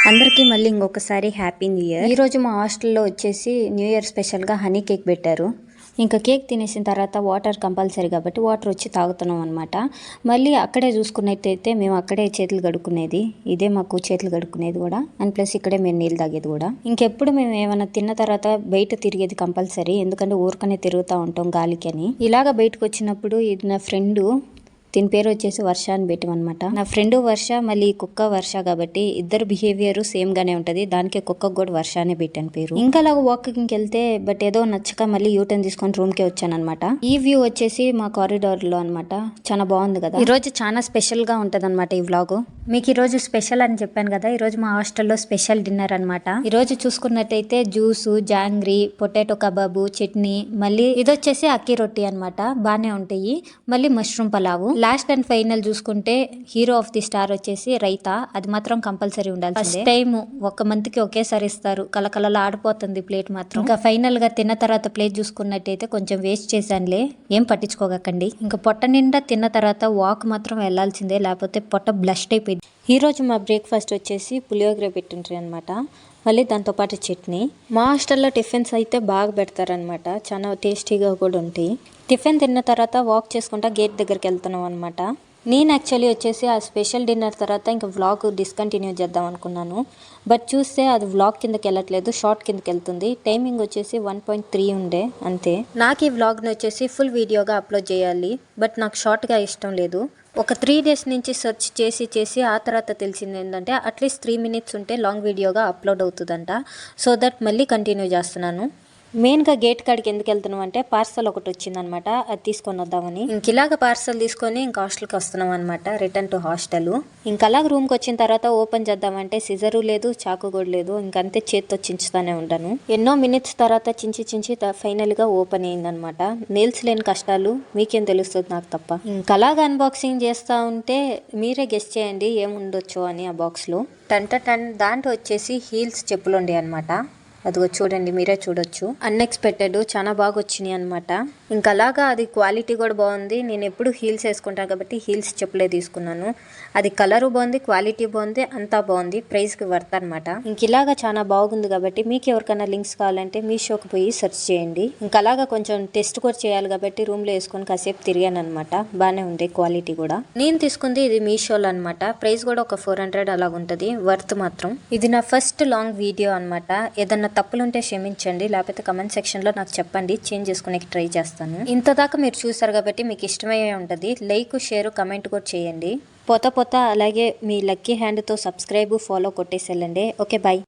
అందరికీ మళ్ళీ ఇంకొకసారి హ్యాపీ న్యూ ఇయర్. ఈరోజు మా హాస్టల్లో వచ్చేసి న్యూ ఇయర్ స్పెషల్గా హనీ కేక్ పెట్టారు. ఇంకా కేక్ తినేసిన తర్వాత వాటర్ కంపల్సరీ కాబట్టి వాటర్ వచ్చి తాగుతున్నాం అనమాట. మళ్ళీ అక్కడే చూసుకున్నట్టయితే మేము అక్కడే చేతులు కడుక్కునేది, ఇదే మాకు చేతులు కడుక్కునేది కూడా, అండ్ ప్లస్ ఇక్కడే మేము నీళ్ళు తాగేది కూడా. ఇంకెప్పుడు మేము ఏమైనా తిన్న తర్వాత బయట తిరిగేది కంపల్సరీ, ఎందుకంటే ఊరికనే తిరుగుతూ ఉంటాం గాలికి అని. ఇలాగ బయటకు వచ్చినప్పుడు ఇది నా ఫ్రెండు, దీని పేరు వచ్చేసి వర్ష అని పెట్టామన్నమాట. నా ఫ్రెండ్ వర్ష, మళ్ళీ కుక్క వర్ష కాబట్టి ఇద్దరు బిహేవియర్ సేమ్ గానే ఉంటది. దానికి కుక్కకు కూడా వర్ష అనే పెట్టాను పేరు. ఇంకా అలాగ వాకింగ్కి వెళ్తే బట్ ఏదో నచ్చక మళ్ళీ యూటర్న్ తీసుకొని రూమ్ కి వచ్చాను అనమాట. ఈ వ్యూ వచ్చేసి మా కారిడార్ లో అనమాట. చాలా బాగుంది కదా. ఈ రోజు చాలా స్పెషల్ గా ఉంటది అనమాట ఈ వ్లాగ్. మీకు ఈ రోజు స్పెషల్ అని చెప్పాను కదా, ఈ రోజు మా హాస్టల్లో స్పెషల్ డిన్నర్ అనమాట. ఈ రోజు చూసుకున్నట్టయితే juice, jangri, potato kebab, chutney, మళ్ళీ ఇది వచ్చేసి అక్కి రొట్టి అనమాట. బాగానే ఉంటాయి. మళ్ళీ mushroom pulao. Last and final చూసుకుంటే హీరో ఆఫ్ ది స్టార్ వచ్చేసి రైతా. అది మాత్రం కంపల్సరీ ఉండాలి. ఫస్ట్ టైం ఒక మంత్ కి ఒకేసారి ఇస్తారు. కలకలలా ఆడిపోతుంది ప్లేట్ మాత్రం. ఇంకా ఫైనల్ గా తిన్న తర్వాత ప్లేట్ చూసుకున్నట్టయితే కొంచెం వేస్ట్ చేశానులే, ఏం పట్టించుకోకండి. ఇంకా పొట్ట నిండా తిన్న తర్వాత వాక్ మాత్రం వెళ్లాల్సిందే, లేకపోతే పొట్ట బ్లస్ట్ అయిపోయింది. ఈ రోజు మా బ్రేక్ఫాస్ట్ వచ్చేసి పులియోగర పెట్టింటారు అనమాట. మళ్ళీ దాంతోపాటు చట్నీ. మా హాస్టల్లో టిఫిన్స్ అయితే బాగా పెడతారనమాట, చాలా టేస్టీగా కూడా ఉంటాయి. టిఫిన్ తిన్న తర్వాత వాక్ చేసుకుంటా గేట్ దగ్గరికి వెళ్తున్నాం అనమాట. నేను యాక్చువల్లీ వచ్చేసి ఆ స్పెషల్ డిన్నర్ తర్వాత ఇంకా వ్లాగ్ డిస్కంటిన్యూ చేద్దాం అనుకున్నాను. బట్ చూస్తే అది వ్లాగ్ కిందకి వెళ్ళట్లేదు, షార్ట్ కిందకి వెళ్తుంది. టైమింగ్ వచ్చేసి 1.3 ఉండే అంతే. నాకు ఈ వ్లాగ్ని వచ్చేసి ఫుల్ వీడియోగా అప్లోడ్ చేయాలి, బట్ నాకు షార్ట్గా ఇష్టం లేదు. ఒక 3 days నుంచి సెర్చ్ చేసి ఆ తర్వాత తెలిసింది ఏంటంటే అట్లీస్ట్ 3 minutes ఉంటే లాంగ్ వీడియోగా అప్లోడ్ అవుతుందంట. సో దట్ మళ్ళీ కంటిన్యూ చేస్తున్నాను. మెయిన్గా గేట్ కాడికి ఎందుకు వెళ్తున్నాం అంటే పార్సల్ ఒకటి వచ్చిందనమాట, అది తీసుకొని వద్దామని. ఇంక ఇలాగ పార్సల్ తీసుకొని ఇంక హాస్టల్కి వస్తున్నాం అనమాట, రిటర్న్ టు హాస్టల్. ఇంక అలాగ రూమ్కి వచ్చిన తర్వాత ఓపెన్ చేద్దామంటే సిజరు లేదు, చాకు కూడా లేదు. ఇంకంతే చేత్తో చించుతానే ఉంటాను. ఎన్నో మినిట్స్ తర్వాత చించి ఫైనల్గా ఓపెన్ అయిందనమాట. నేల్స్ లేని కష్టాలు మీకేం తెలుస్తుంది, నాకు తప్ప. ఇంక అలాగ అన్బాక్సింగ్ చేస్తూ ఉంటే మీరే గెస్ చేయండి ఏముండొచ్చు అని ఆ బాక్స్లో. టన్ దాంట్లో వచ్చేసి హీల్స్ చెప్పులు ఉండే అనమాట. అదిగో చూడండి, మీరే చూడొచ్చు. అన్ఎక్స్పెక్టెడ్, చాలా బాగా వచ్చినాయి అనమాట. ఇంకా అలాగా అది క్వాలిటీ కూడా బాగుంది. నేను ఎప్పుడు హీల్స్ వేసుకుంటాను కాబట్టి హీల్స్ చెప్పులే తీసుకున్నాను. అది కలరు బాగుంది, క్వాలిటీ బాగుంది, అంతా బాగుంది. ప్రైస్కి వర్త్ అనమాట. ఇంక ఇలాగా చాలా బాగుంది కాబట్టి మీకు ఎవరికైనా లింక్స్ కావాలంటే మీషోకి పోయి సెర్చ్ చేయండి. ఇంకా అలాగా కొంచెం టెస్ట్ కూడా చేయాలి కాబట్టి రూమ్లో వేసుకొని కాసేపు తిరిగాను అనమాట. బాగానే ఉంది క్వాలిటీ కూడా. నేను తీసుకుంది ఇది మీషోలో అనమాట. ప్రైస్ కూడా ఒక 400 అలా ఉంటుంది, వర్త్ మాత్రం. ఇది నా ఫస్ట్ లాంగ్ వీడియో అనమాట. ఏదన్నా తప్పులుంటే క్షమించండి, లేకపోతే కమెంట్ సెక్షన్లో నాకు చెప్పండి, చేంజ్ చేసుకునే ట్రై చేస్తాను. ఇంతదాకా మీరు చూసారు కాబట్టి మీకు ఇష్టమయ్యే ఉంటుంది. లైక్, షేర్, కమెంట్ కూడా చేయండి. పోతా అలాగే మీ లక్కీ హ్యాండ్తో సబ్స్క్రైబ్, ఫాలో కొట్టేసి వెళ్ళండి. Okay, bye.